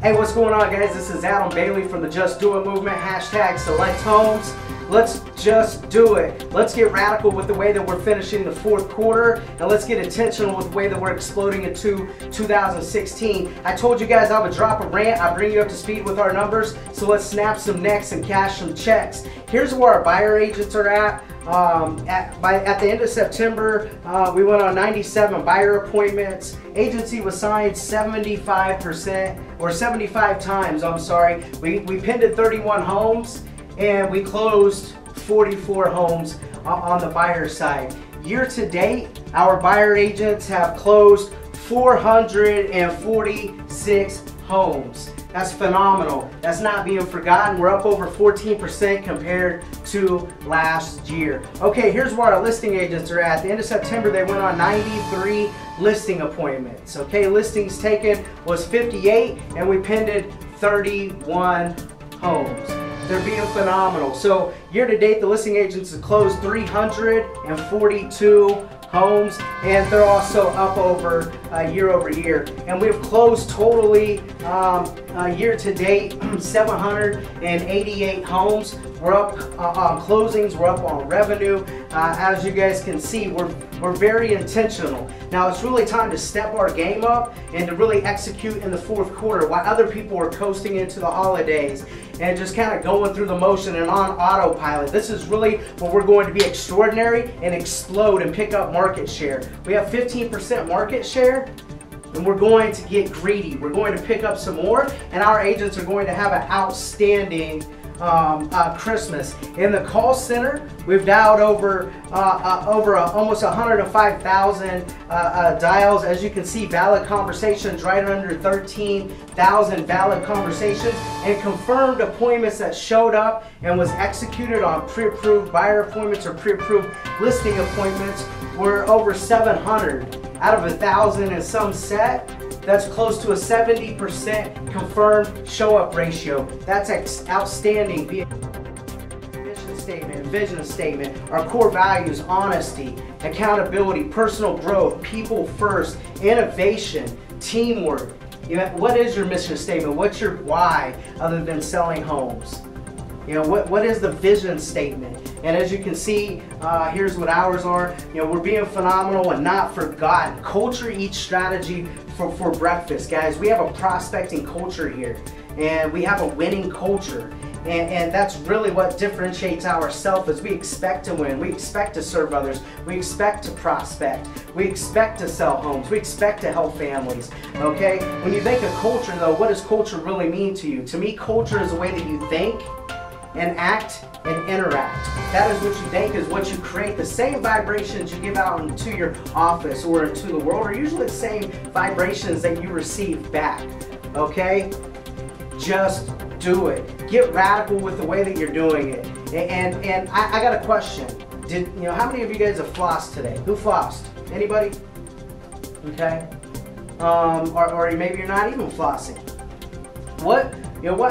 Hey, what's going on, guys? This is Adam Bailey from the Just Do It movement. Hashtag select homes. Let's just do it. Let's get radical with the way that we're finishing the fourth quarter, and let's get intentional with the way that we're exploding into 2016. I told you guys I would drop a rant. I bring you up to speed with our numbers, so let's snap some necks and cash some checks. Here's where our buyer agents are at. At the end of September, we went on 97 buyer appointments. Agency was signed 75%, or 75 times, I'm sorry. We pinned 31 homes, and we closed 44 homes on the buyer side. Year to date, our buyer agents have closed 446 homes. That's phenomenal. That's not being forgotten. We're up over 14% compared to last year. Okay, here's where our listing agents are at. At the end of September, they went on 93 listing appointments. Okay, listings taken was 58, and we pinned 31 homes. They're being phenomenal. So year to date, the listing agents have closed 342 homes, and they're also up over year over year. And we've closed totally year to date 788 homes. We're up on closings, we're up on revenue. As you guys can see, we're very intentional. Now it's really time to step our game up and to really execute in the fourth quarter while other people are coasting into the holidays and just kind of going through the motion and on autopilot. This is really where we're going to be extraordinary and explode and pick up market share. We have 15% market share, and we're going to get greedy. We're going to pick up some more, and our agents are going to have an outstanding Christmas. In the call center, we've dialed over almost 105,000 dials. As you can see, valid conversations right under 13,000 valid conversations, and confirmed appointments that showed up and was executed on pre-approved buyer appointments or pre-approved listing appointments were over 700 out of 1,000 and some set. That's close to a 70% confirmed show-up ratio. That's outstanding. Mission statement, vision statement, our core values: honesty, accountability, personal growth, people first, innovation, teamwork. You know, what is your mission statement? What's your why other than selling homes? You know, what is the vision statement? And as you can see, here's what ours are. You know, we're being phenomenal and not forgotten. Culture eats strategy for breakfast, guys. We have a prospecting culture here, and we have a winning culture. And that's really what differentiates ourselves, is we expect to win. We expect to serve others. We expect to prospect. We expect to sell homes. We expect to help families, okay? When you think of culture, though, what does culture really mean to you? To me, culture is the way that you think and act and interact. That is what you think, is what you create. The same vibrations you give out into your office or into the world are usually the same vibrations that you receive back, okay? Just do it. Get radical with the way that you're doing it. And I got a question. How many of you guys have flossed today? Who flossed? Anybody? Okay. Or maybe you're not even flossing. What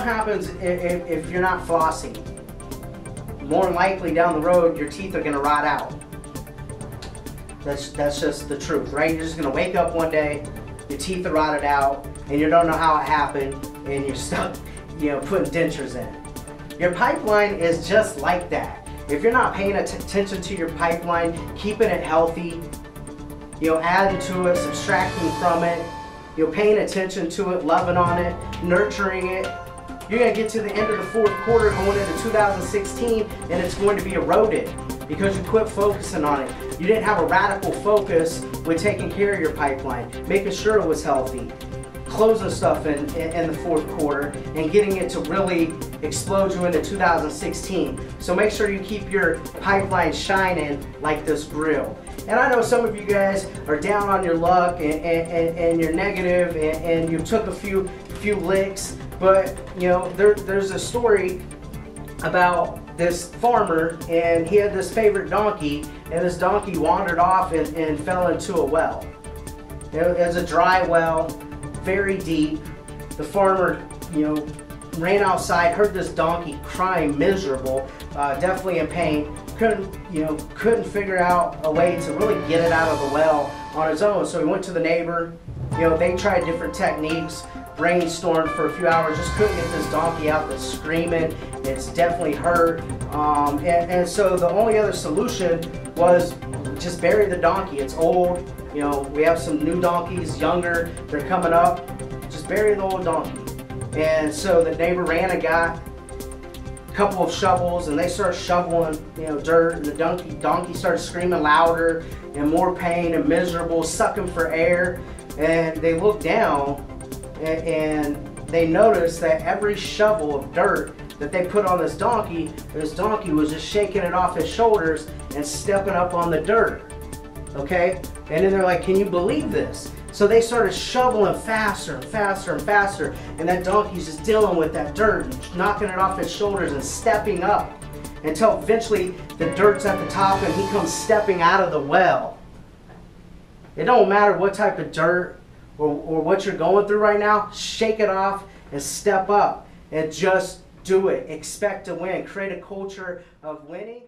happens if you're not flossing? More than likely down the road, your teeth are going to rot out. That's just the truth, right? You're just going to wake up one day, your teeth are rotted out, and you don't know how it happened, and you're stuck, putting dentures in. Your pipeline is just like that. If you're not paying attention to your pipeline, keeping it healthy, adding to it, subtracting from it, paying attention to it, loving on it, nurturing it, you're going to get to the end of the fourth quarter going into 2016, and it's going to be eroded because you quit focusing on it. You didn't have a radical focus with taking care of your pipeline, making sure it was healthy, closing stuff in the fourth quarter, and getting it to really explode you into 2016. So make sure you keep your pipeline shining like this grill. And I know some of you guys are down on your luck and you're negative and you took a few licks, but there's a story about this farmer, and he had this favorite donkey, and this donkey wandered off and fell into a well. It was a dry well, very deep. The farmer, ran outside, heard this donkey crying miserable, definitely in pain. Couldn't figure out a way to really get it out of the well on his own. So he went to the neighbor. They tried different techniques. brainstormed for a few hours, just couldn't get this donkey out that's screaming. It's definitely hurt. And so the only other solution was just bury the donkey. It's old. You know, we have some new donkeys, younger, they're coming up. Just bury the old donkey. And so the neighbor ran and got a couple of shovels, and they started shoveling, you know, dirt, and the donkey started screaming louder and more pain and miserable, sucking for air. And they looked down and they noticed that every shovel of dirt that they put on this donkey was just shaking it off his shoulders and stepping up on the dirt. Okay? And then they're like, can you believe this? So they started shoveling faster and faster and faster, and that donkey's just dealing with that dirt and knocking it off his shoulders and stepping up until eventually the dirt's at the top and he comes stepping out of the well. It don't matter what type of dirt or what you're going through right now, shake it off and step up and just do it. Expect to win. Create a culture of winning.